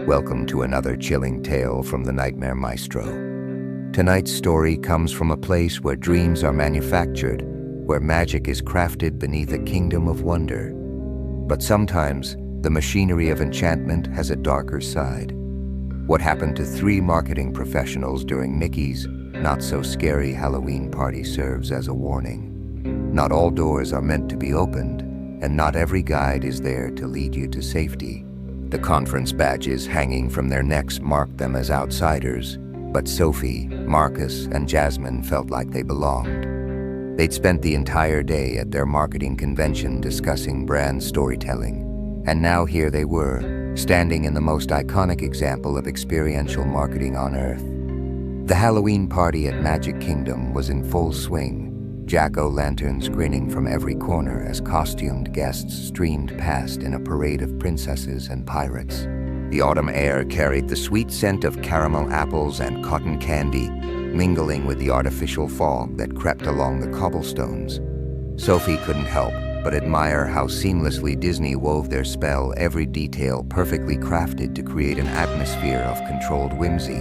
Welcome to another chilling tale from the Nightmare Maestro. Tonight's story comes from a place where dreams are manufactured, where magic is crafted beneath a kingdom of wonder. But sometimes, the machinery of enchantment has a darker side. What happened to 3 marketing professionals during Mickey's not-so-scary Halloween party serves as a warning. Not all doors are meant to be opened, and not every guide is there to lead you to safety. The conference badges hanging from their necks marked them as outsiders, but Sophie, Marcus, and Jasmine felt like they belonged. They'd spent the entire day at their marketing convention discussing brand storytelling, and now here they were, standing in the most iconic example of experiential marketing on Earth. The Halloween party at Magic Kingdom was in full swing, jack-o'-lanterns grinning from every corner as costumed guests streamed past in a parade of princesses and pirates. The autumn air carried the sweet scent of caramel apples and cotton candy, mingling with the artificial fog that crept along the cobblestones. Sophie couldn't help but admire how seamlessly Disney wove their spell, every detail perfectly crafted to create an atmosphere of controlled whimsy.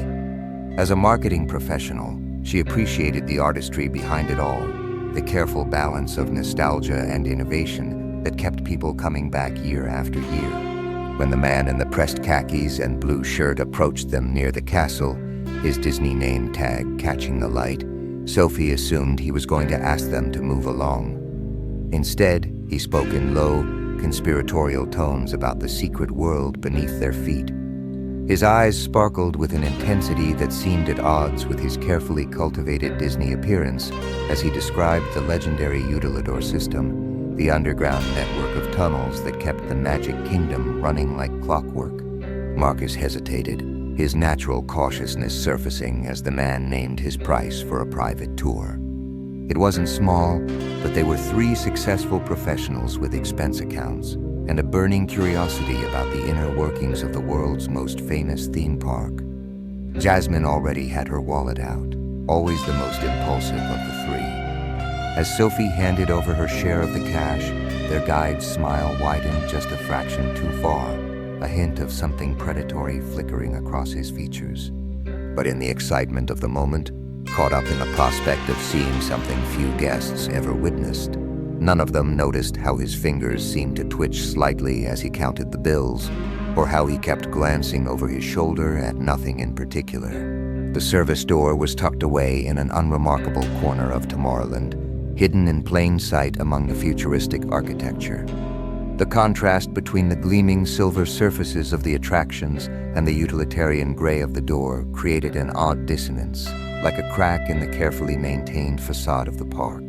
As a marketing professional, she appreciated the artistry behind it all, the careful balance of nostalgia and innovation that kept people coming back year after year. When the man in the pressed khakis and blue shirt approached them near the castle, his Disney name tag catching the light, Sophie assumed he was going to ask them to move along. Instead, he spoke in low, conspiratorial tones about the secret world beneath their feet. His eyes sparkled with an intensity that seemed at odds with his carefully cultivated Disney appearance as he described the legendary utilidor system, the underground network of tunnels that kept the Magic Kingdom running like clockwork. Marcus hesitated, his natural cautiousness surfacing as the man named his price for a private tour. It wasn't small, but they were 3 successful professionals with expense accounts and a burning curiosity about the inner workings of the world's most famous theme park. Jasmine already had her wallet out, always the most impulsive of the 3. As Sophie handed over her share of the cash, their guide's smile widened just a fraction too far, a hint of something predatory flickering across his features. But in the excitement of the moment, caught up in the prospect of seeing something few guests ever witnessed, none of them noticed how his fingers seemed to twitch slightly as he counted the bills, or how he kept glancing over his shoulder at nothing in particular. The service door was tucked away in an unremarkable corner of Tomorrowland, hidden in plain sight among the futuristic architecture. The contrast between the gleaming silver surfaces of the attractions and the utilitarian gray of the door created an odd dissonance, like a crack in the carefully maintained facade of the park.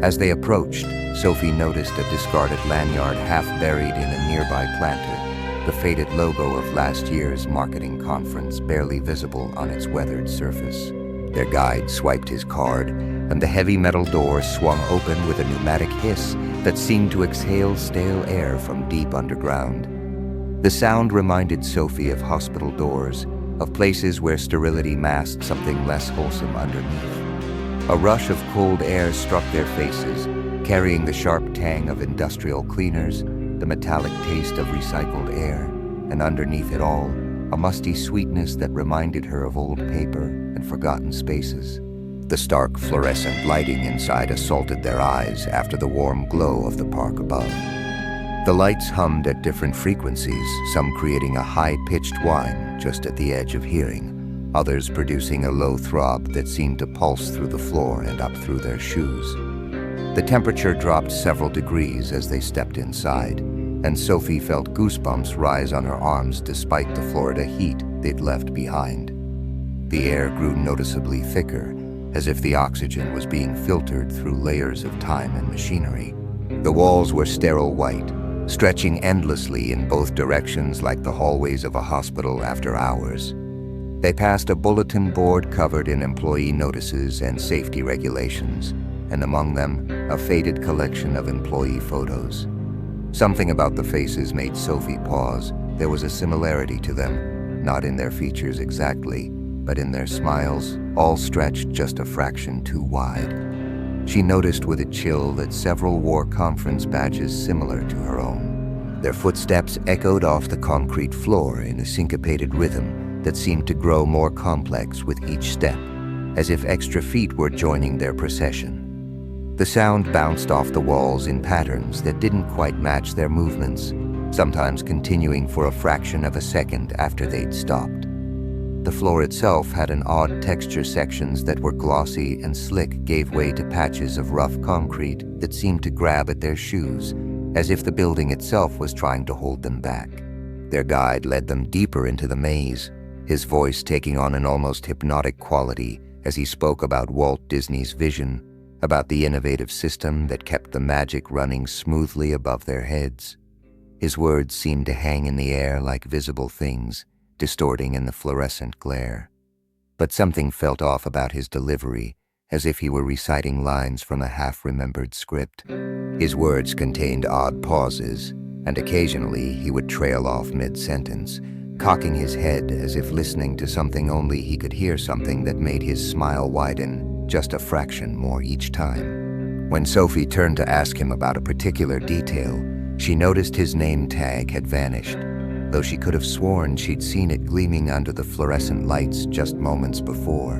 As they approached, Sophie noticed a discarded lanyard half buried in a nearby planter, the faded logo of last year's marketing conference barely visible on its weathered surface. Their guide swiped his card, and the heavy metal door swung open with a pneumatic hiss that seemed to exhale stale air from deep underground. The sound reminded Sophie of hospital doors, of places where sterility masked something less wholesome underneath. A rush of cold air struck their faces, carrying the sharp tang of industrial cleaners, the metallic taste of recycled air, and underneath it all, a musty sweetness that reminded her of old paper and forgotten spaces. The stark fluorescent lighting inside assaulted their eyes after the warm glow of the park above. The lights hummed at different frequencies, some creating a high-pitched whine just at the edge of hearing, others producing a low throb that seemed to pulse through the floor and up through their shoes. The temperature dropped several degrees as they stepped inside, and Sophie felt goosebumps rise on her arms despite the Florida heat they'd left behind. The air grew noticeably thicker, as if the oxygen was being filtered through layers of time and machinery. The walls were sterile white, stretching endlessly in both directions like the hallways of a hospital after hours. They passed a bulletin board covered in employee notices and safety regulations, and among them, a faded collection of employee photos. Something about the faces made Sophie pause. There was a similarity to them, not in their features exactly, but in their smiles, all stretched just a fraction too wide. She noticed with a chill that several wore conference badges similar to her own. Their footsteps echoed off the concrete floor in a syncopated rhythm that seemed to grow more complex with each step, as if extra feet were joining their procession. The sound bounced off the walls in patterns that didn't quite match their movements, sometimes continuing for a fraction of a second after they'd stopped. The floor itself had an odd texture. Sections that were glossy and slick gave way to patches of rough concrete that seemed to grab at their shoes, as if the building itself was trying to hold them back. Their guide led them deeper into the maze, his voice taking on an almost hypnotic quality as he spoke about Walt Disney's vision, about the innovative system that kept the magic running smoothly above their heads. His words seemed to hang in the air like visible things, distorting in the fluorescent glare. But something felt off about his delivery, as if he were reciting lines from a half-remembered script. His words contained odd pauses, and occasionally he would trail off mid-sentence, cocking his head as if listening to something only he could hear, something that made his smile widen just a fraction more each time. When Sophie turned to ask him about a particular detail, she noticed his name tag had vanished, though she could have sworn she'd seen it gleaming under the fluorescent lights just moments before.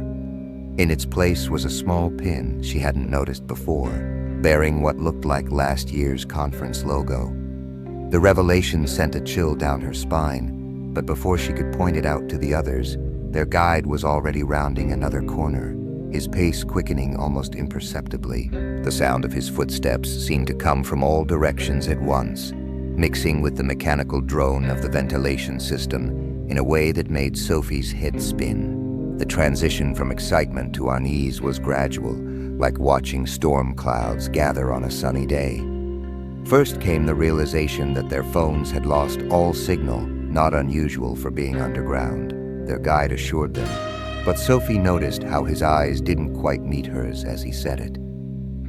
In its place was a small pin she hadn't noticed before, bearing what looked like last year's conference logo. The revelation sent a chill down her spine, but before she could point it out to the others, their guide was already rounding another corner, his pace quickening almost imperceptibly. The sound of his footsteps seemed to come from all directions at once, mixing with the mechanical drone of the ventilation system in a way that made Sophie's head spin. The transition from excitement to unease was gradual, like watching storm clouds gather on a sunny day. First came the realization that their phones had lost all signal, not unusual for being underground, their guide assured them. But Sophie noticed how his eyes didn't quite meet hers as he said it.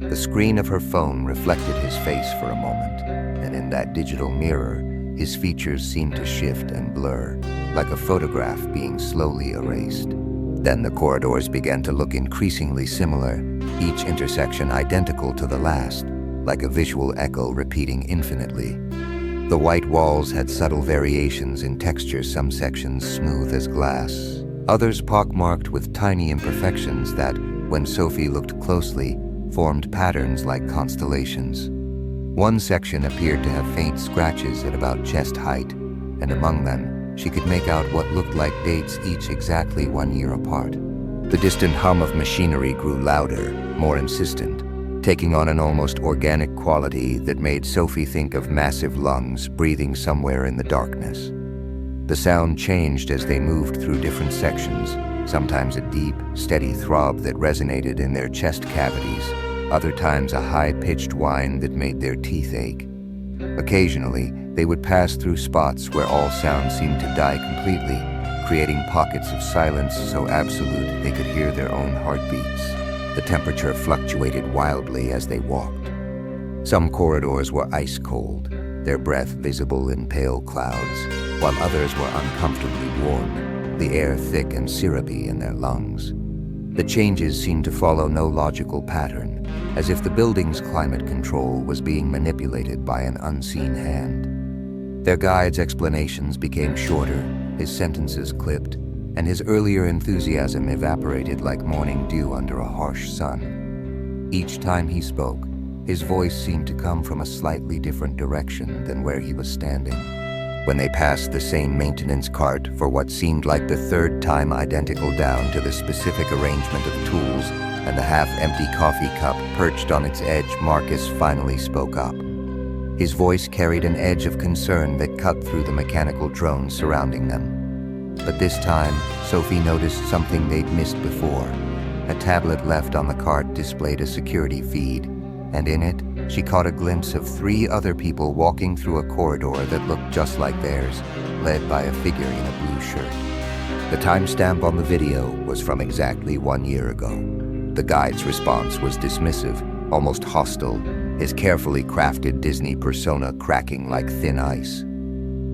The screen of her phone reflected his face for a moment, and in that digital mirror, his features seemed to shift and blur, like a photograph being slowly erased. Then the corridors began to look increasingly similar, each intersection identical to the last, like a visual echo repeating infinitely. The white walls had subtle variations in texture, some sections smooth as glass, others pockmarked with tiny imperfections that, when Sophie looked closely, formed patterns like constellations. One section appeared to have faint scratches at about chest height, and among them, she could make out what looked like dates, each exactly 1 year apart. The distant hum of machinery grew louder, more insistent, taking on an almost organic quality that made Sophie think of massive lungs breathing somewhere in the darkness. The sound changed as they moved through different sections, sometimes a deep, steady throb that resonated in their chest cavities, other times a high-pitched whine that made their teeth ache. Occasionally, they would pass through spots where all sound seemed to die completely, creating pockets of silence so absolute they could hear their own heartbeats. The temperature fluctuated wildly as they walked. Some corridors were ice cold, their breath visible in pale clouds, while others were uncomfortably warm, the air thick and syrupy in their lungs. The changes seemed to follow no logical pattern, as if the building's climate control was being manipulated by an unseen hand. Their guide's explanations became shorter, his sentences clipped, and his earlier enthusiasm evaporated like morning dew under a harsh sun. Each time he spoke, his voice seemed to come from a slightly different direction than where he was standing. When they passed the same maintenance cart for what seemed like the third time, identical down to the specific arrangement of tools and the half-empty coffee cup perched on its edge, Marcus finally spoke up. His voice carried an edge of concern that cut through the mechanical drone surrounding them. But this time, Sophie noticed something they'd missed before. A tablet left on the cart displayed a security feed, and in it, she caught a glimpse of 3 other people walking through a corridor that looked just like theirs, led by a figure in a blue shirt. The timestamp on the video was from exactly 1 year ago. The guide's response was dismissive, almost hostile, his carefully crafted Disney persona cracking like thin ice.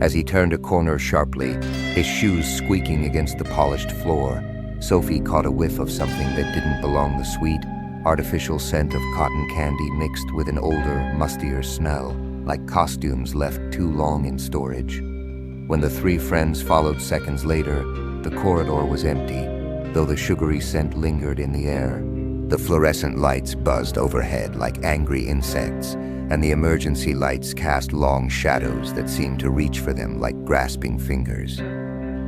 As he turned a corner sharply, his shoes squeaking against the polished floor, Sophie caught a whiff of something that didn't belong, the sweet, artificial scent of cotton candy mixed with an older, mustier smell, like costumes left too long in storage. When the three friends followed seconds later, the corridor was empty, though the sugary scent lingered in the air. The fluorescent lights buzzed overhead like angry insects, and the emergency lights cast long shadows that seemed to reach for them like grasping fingers.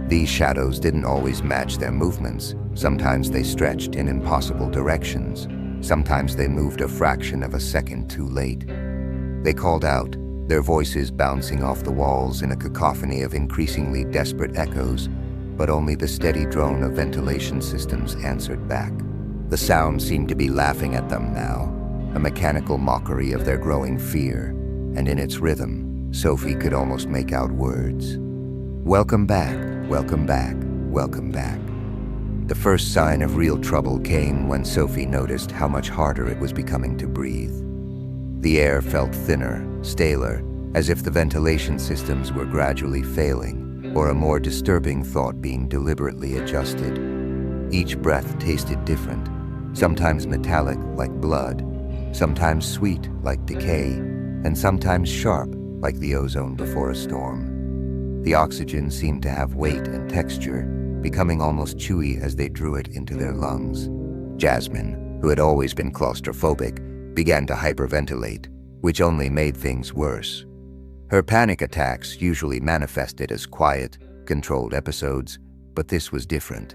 These shadows didn't always match their movements. Sometimes they stretched in impossible directions. Sometimes they moved a fraction of a second too late. They called out, their voices bouncing off the walls in a cacophony of increasingly desperate echoes, but only the steady drone of ventilation systems answered back. The sound seemed to be laughing at them now, a mechanical mockery of their growing fear, and in its rhythm, Sophie could almost make out words. Welcome back, welcome back, welcome back. The first sign of real trouble came when Sophie noticed how much harder it was becoming to breathe. The air felt thinner, staler, as if the ventilation systems were gradually failing, or a more disturbing thought being deliberately adjusted. Each breath tasted different, sometimes metallic like blood, sometimes sweet like decay, and sometimes sharp like the ozone before a storm. The oxygen seemed to have weight and texture, becoming almost chewy as they drew it into their lungs. Jasmine, who had always been claustrophobic, began to hyperventilate, which only made things worse. Her panic attacks usually manifested as quiet, controlled episodes, but this was different.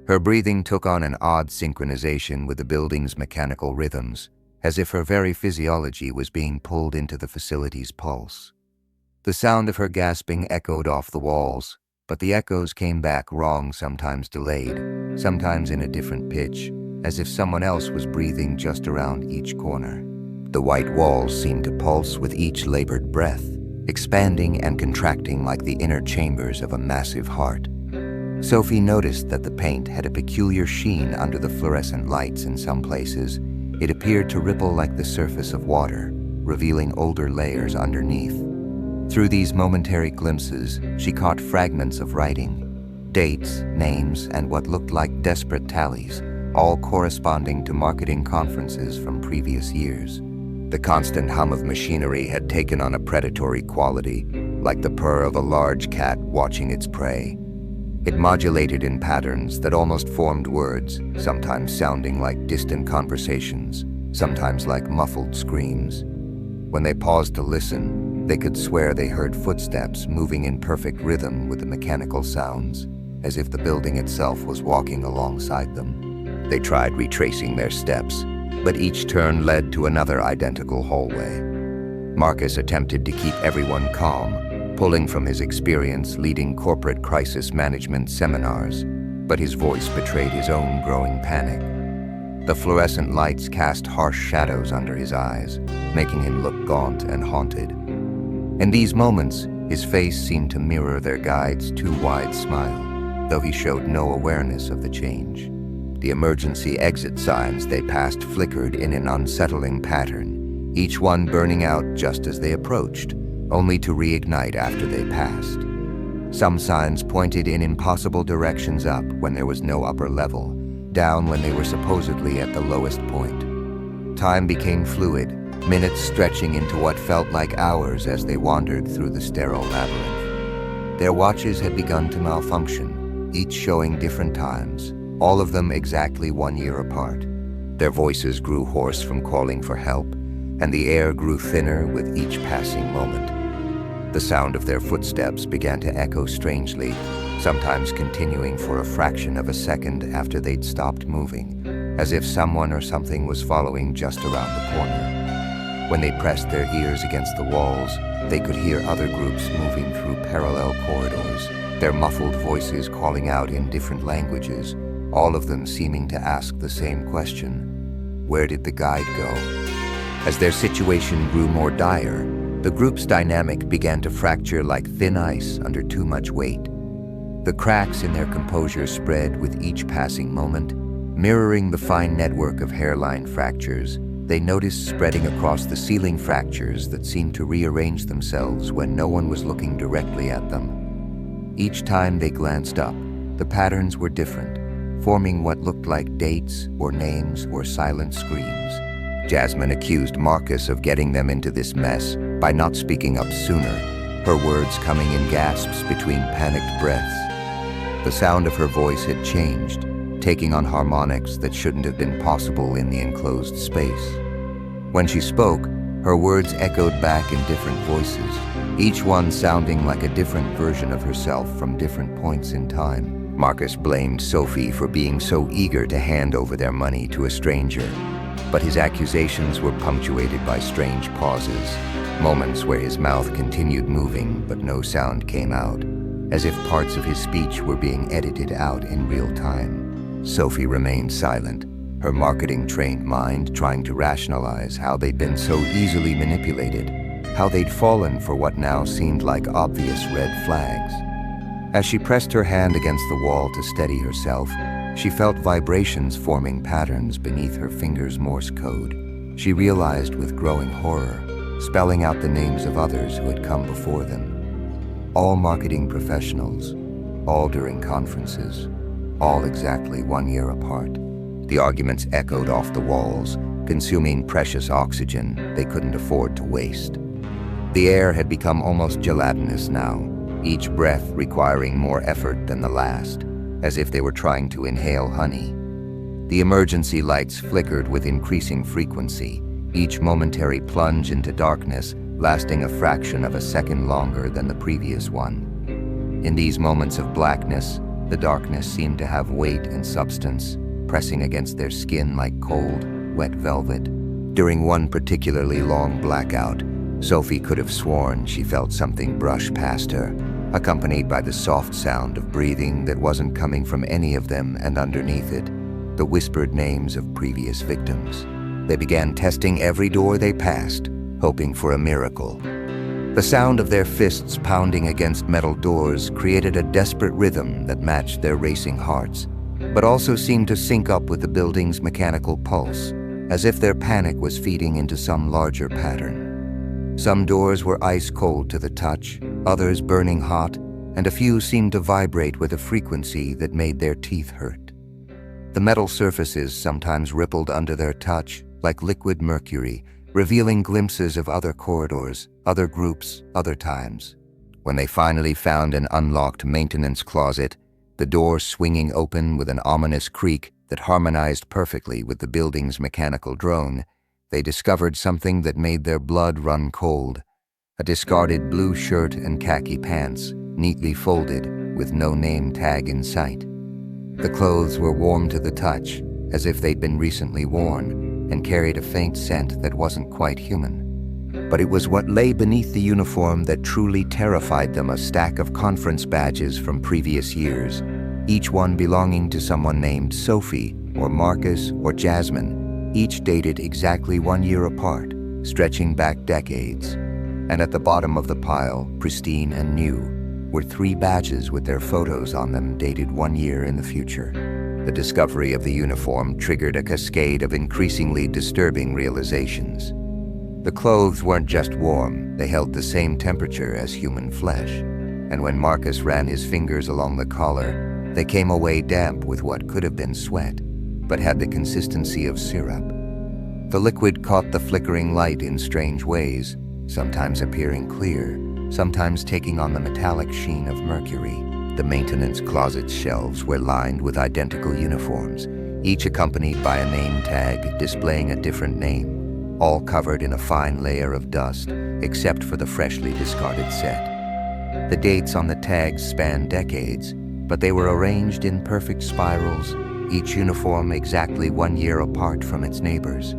Her breathing took on an odd synchronization with the building's mechanical rhythms, as if her very physiology was being pulled into the facility's pulse. The sound of her gasping echoed off the walls, but the echoes came back wrong, sometimes delayed, sometimes in a different pitch, as if someone else was breathing just around each corner. The white walls seemed to pulse with each labored breath, expanding and contracting like the inner chambers of a massive heart. Sophie noticed that the paint had a peculiar sheen under the fluorescent lights in some places. It appeared to ripple like the surface of water, revealing older layers underneath. Through these momentary glimpses, she caught fragments of writing, dates, names, and what looked like desperate tallies, all corresponding to marketing conferences from previous years. The constant hum of machinery had taken on a predatory quality, like the purr of a large cat watching its prey. It modulated in patterns that almost formed words, sometimes sounding like distant conversations, sometimes like muffled screams. When they paused to listen, they could swear they heard footsteps moving in perfect rhythm with the mechanical sounds, as if the building itself was walking alongside them. They tried retracing their steps, but each turn led to another identical hallway. Marcus attempted to keep everyone calm, pulling from his experience leading corporate crisis management seminars, but his voice betrayed his own growing panic. The fluorescent lights cast harsh shadows under his eyes, making him look gaunt and haunted. In these moments, his face seemed to mirror their guide's too wide smile, though he showed no awareness of the change. The emergency exit signs they passed flickered in an unsettling pattern, each one burning out just as they approached, only to reignite after they passed. Some signs pointed in impossible directions up when there was no upper level, down when they were supposedly at the lowest point. Time became fluid, minutes stretching into what felt like hours as they wandered through the sterile labyrinth. Their watches had begun to malfunction, each showing different times, all of them exactly 1 year apart. Their voices grew hoarse from calling for help, and the air grew thinner with each passing moment. The sound of their footsteps began to echo strangely, sometimes continuing for a fraction of a second after they'd stopped moving, as if someone or something was following just around the corner. When they pressed their ears against the walls, they could hear other groups moving through parallel corridors, their muffled voices calling out in different languages, all of them seeming to ask the same question: where did the guide go? As their situation grew more dire, the group's dynamic began to fracture like thin ice under too much weight. The cracks in their composure spread with each passing moment, mirroring the fine network of hairline fractures they noticed spreading across the ceiling fractures that seemed to rearrange themselves when no one was looking directly at them. Each time they glanced up, the patterns were different, forming what looked like dates or names or silent screams. Jasmine accused Marcus of getting them into this mess, by not speaking up sooner, her words coming in gasps between panicked breaths. The sound of her voice had changed, taking on harmonics that shouldn't have been possible in the enclosed space. When she spoke, her words echoed back in different voices, each one sounding like a different version of herself from different points in time. Marcus blamed Sophie for being so eager to hand over their money to a stranger, but his accusations were punctuated by strange pauses, moments where his mouth continued moving but no sound came out, as if parts of his speech were being edited out in real time. Sophie remained silent, her marketing-trained mind trying to rationalize how they'd been so easily manipulated, how they'd fallen for what now seemed like obvious red flags. As she pressed her hand against the wall to steady herself, she felt vibrations forming patterns beneath her fingers' Morse code. She realized with growing horror, spelling out the names of others who had come before them. All marketing professionals, all during conferences, all exactly 1 year apart. The arguments echoed off the walls, consuming precious oxygen they couldn't afford to waste. The air had become almost gelatinous now, each breath requiring more effort than the last, as if they were trying to inhale honey. The emergency lights flickered with increasing frequency, each momentary plunge into darkness lasting a fraction of a second longer than the previous one. In these moments of blackness, the darkness seemed to have weight and substance, pressing against their skin like cold, wet velvet. During one particularly long blackout, Sophie could have sworn she felt something brush past her, accompanied by the soft sound of breathing that wasn't coming from any of them, and underneath it, the whispered names of previous victims. They began testing every door they passed, hoping for a miracle. The sound of their fists pounding against metal doors created a desperate rhythm that matched their racing hearts, but also seemed to sync up with the building's mechanical pulse, as if their panic was feeding into some larger pattern. Some doors were ice cold to the touch, others burning hot, and a few seemed to vibrate with a frequency that made their teeth hurt. The metal surfaces sometimes rippled under their touch, like liquid mercury, revealing glimpses of other corridors, other groups, other times. When they finally found an unlocked maintenance closet, the door swinging open with an ominous creak that harmonized perfectly with the building's mechanical drone, they discovered something that made their blood run cold. A discarded blue shirt and khaki pants, neatly folded, with no name tag in sight. The clothes were warm to the touch, as if they'd been recently worn, and carried a faint scent that wasn't quite human. But it was what lay beneath the uniform that truly terrified them, a stack of conference badges from previous years, each one belonging to someone named Sophie, or Marcus, or Jasmine, each dated exactly 1 year apart, stretching back decades. And at the bottom of the pile, pristine and new, were 3 badges with their photos on them dated 1 year in the future. The discovery of the uniform triggered a cascade of increasingly disturbing realizations. The clothes weren't just warm, they held the same temperature as human flesh. And when Marcus ran his fingers along the collar, they came away damp with what could have been sweat, but had the consistency of syrup. The liquid caught the flickering light in strange ways, sometimes appearing clear, sometimes taking on the metallic sheen of mercury. The maintenance closet's shelves were lined with identical uniforms, each accompanied by a name tag displaying a different name, all covered in a fine layer of dust, except for the freshly discarded set. The dates on the tags spanned decades, but they were arranged in perfect spirals, each uniform exactly 1 year apart from its neighbors.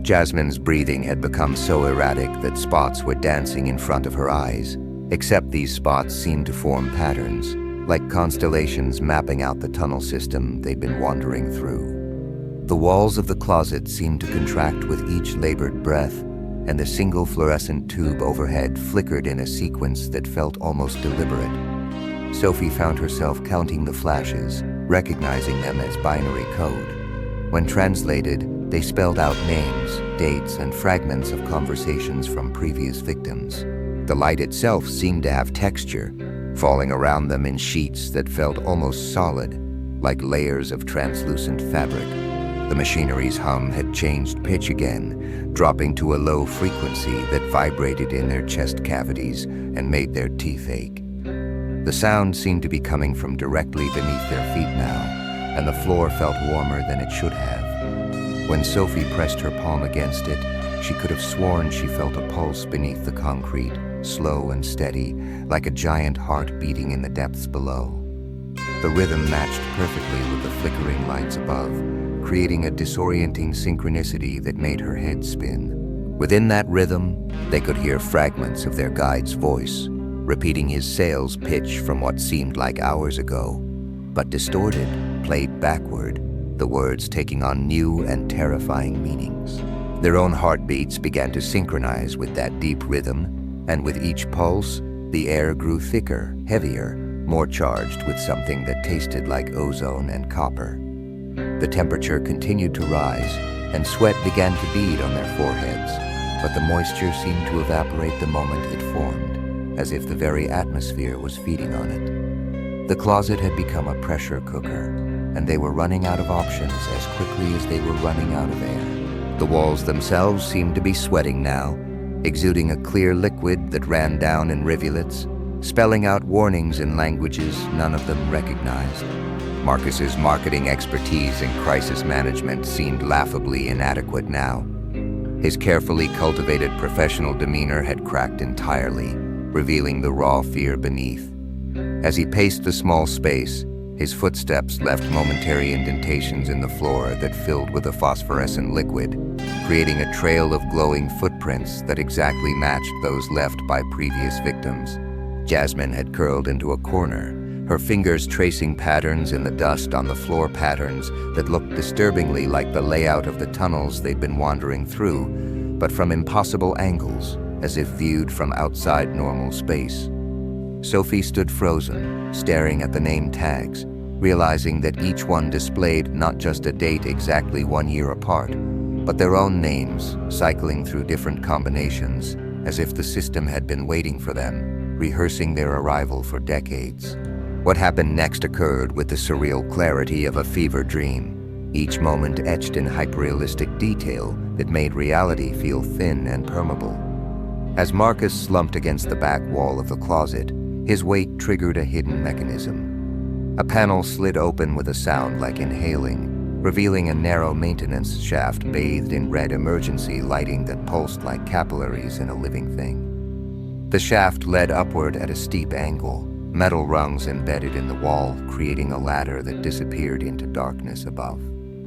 Jasmine's breathing had become so erratic that spots were dancing in front of her eyes, except these spots seemed to form patterns, like constellations mapping out the tunnel system they'd been wandering through. The walls of the closet seemed to contract with each labored breath, and the single fluorescent tube overhead flickered in a sequence that felt almost deliberate. Sophie found herself counting the flashes, recognizing them as binary code. When translated, they spelled out names, dates, and fragments of conversations from previous victims. The light itself seemed to have texture, falling around them in sheets that felt almost solid, like layers of translucent fabric. The machinery's hum had changed pitch again, dropping to a low frequency that vibrated in their chest cavities and made their teeth ache. The sound seemed to be coming from directly beneath their feet now, and the floor felt warmer than it should have. When Sophie pressed her palm against it, she could have sworn she felt a pulse beneath the concrete, slow and steady, like a giant heart beating in the depths below. The rhythm matched perfectly with the flickering lights above, creating a disorienting synchronicity that made her head spin. Within that rhythm, they could hear fragments of their guide's voice, repeating his sales pitch from what seemed like hours ago, but distorted, played backward, the words taking on new and terrifying meanings. Their own heartbeats began to synchronize with that deep rhythm, and with each pulse, the air grew thicker, heavier, more charged with something that tasted like ozone and copper. The temperature continued to rise, and sweat began to bead on their foreheads, but the moisture seemed to evaporate the moment it formed, as if the very atmosphere was feeding on it. The closet had become a pressure cooker, and they were running out of options as quickly as they were running out of air. The walls themselves seemed to be sweating now, exuding a clear liquid that ran down in rivulets, spelling out warnings in languages none of them recognized. Marcus's marketing expertise in crisis management seemed laughably inadequate now. His carefully cultivated professional demeanor had cracked entirely, revealing the raw fear beneath. As he paced the small space, his footsteps left momentary indentations in the floor that filled with a phosphorescent liquid, creating a trail of glowing footprints that exactly matched those left by previous victims. Jasmine had curled into a corner, her fingers tracing patterns in the dust on the floor, patterns that looked disturbingly like the layout of the tunnels they'd been wandering through, but from impossible angles, as if viewed from outside normal space. Sophie stood frozen, staring at the name tags, realizing that each one displayed not just a date exactly 1 year apart, but their own names, cycling through different combinations, as if the system had been waiting for them, rehearsing their arrival for decades. What happened next occurred with the surreal clarity of a fever dream, each moment etched in hyperrealistic detail that made reality feel thin and permeable. As Marcus slumped against the back wall of the closet, his weight triggered a hidden mechanism. A panel slid open with a sound like inhaling, revealing a narrow maintenance shaft bathed in red emergency lighting that pulsed like capillaries in a living thing. The shaft led upward at a steep angle, metal rungs embedded in the wall, creating a ladder that disappeared into darkness above.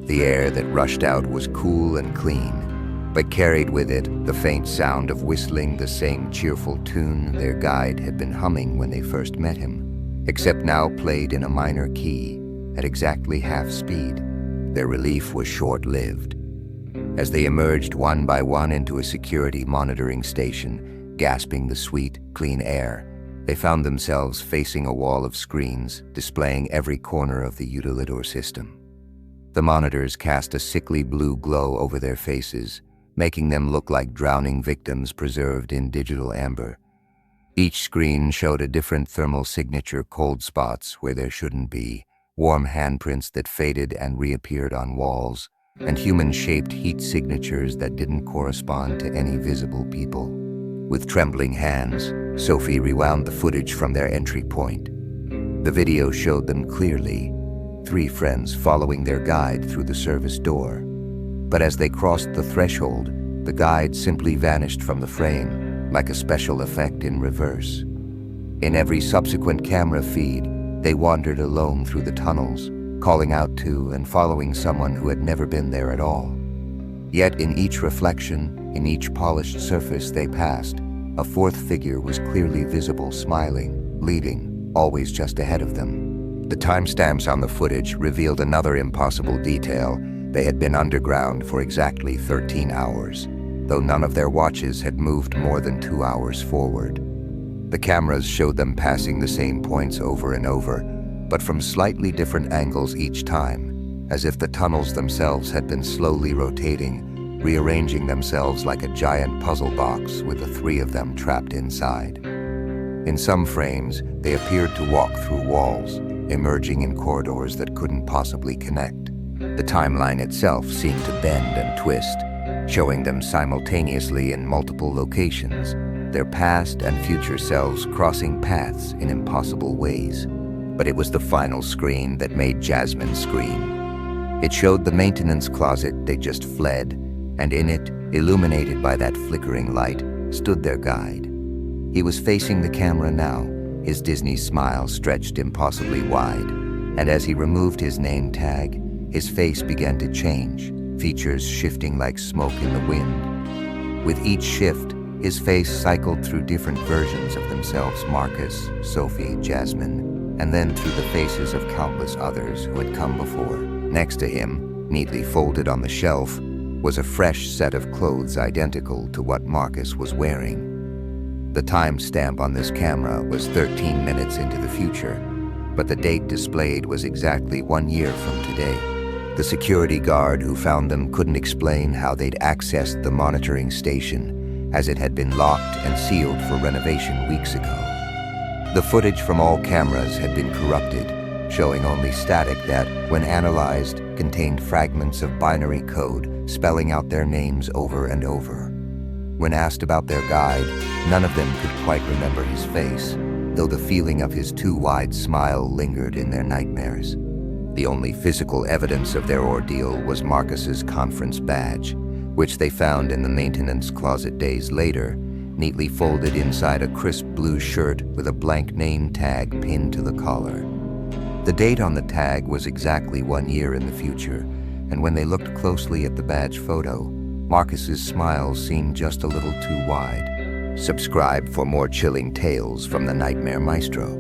The air that rushed out was cool and clean, but carried with it the faint sound of whistling the same cheerful tune their guide had been humming when they first met him, except now played in a minor key, at exactly half speed. Their relief was short-lived. As they emerged one by one into a security monitoring station, gasping the sweet, clean air, they found themselves facing a wall of screens displaying every corner of the utilidor system. The monitors cast a sickly blue glow over their faces, making them look like drowning victims preserved in digital amber. Each screen showed a different thermal signature, cold spots where there shouldn't be, warm handprints that faded and reappeared on walls, and human-shaped heat signatures that didn't correspond to any visible people. With trembling hands, Sophie rewound the footage from their entry point. The video showed them clearly, 3 friends following their guide through the service door. But as they crossed the threshold, the guide simply vanished from the frame, like a special effect in reverse. In every subsequent camera feed, they wandered alone through the tunnels, calling out to and following someone who had never been there at all. Yet in each reflection, in each polished surface they passed, a 4th figure was clearly visible, smiling, leading, always just ahead of them. The timestamps on the footage revealed another impossible detail. They had been underground for exactly 13 hours, though none of their watches had moved more than 2 hours forward. The cameras showed them passing the same points over and over, but from slightly different angles each time, as if the tunnels themselves had been slowly rotating, rearranging themselves like a giant puzzle box with the 3 of them trapped inside. In some frames, they appeared to walk through walls, emerging in corridors that couldn't possibly connect. The timeline itself seemed to bend and twist, showing them simultaneously in multiple locations, their past and future selves crossing paths in impossible ways. But it was the final screen that made Jasmine scream. It showed the maintenance closet they just fled, and in it, illuminated by that flickering light, stood their guide. He was facing the camera now, his Disney smile stretched impossibly wide, and as he removed his name tag, his face began to change, features shifting like smoke in the wind. With each shift, his face cycled through different versions of themselves: Marcus, Sophie, Jasmine, and then through the faces of countless others who had come before. Next to him, neatly folded on the shelf, was a fresh set of clothes identical to what Marcus was wearing. The timestamp on this camera was 13 minutes into the future, but the date displayed was exactly 1 year from today. The security guard who found them couldn't explain how they'd accessed the monitoring station, as it had been locked and sealed for renovation weeks ago. The footage from all cameras had been corrupted, showing only static that, when analyzed, contained fragments of binary code spelling out their names over and over. When asked about their guide, none of them could quite remember his face, though the feeling of his too wide smile lingered in their nightmares. The only physical evidence of their ordeal was Marcus's conference badge, which they found in the maintenance closet days later, neatly folded inside a crisp blue shirt with a blank name tag pinned to the collar. The date on the tag was exactly 1 year in the future, and when they looked closely at the badge photo, Marcus's smile seemed just a little too wide. Subscribe for more chilling tales from the Nightmare Maestro.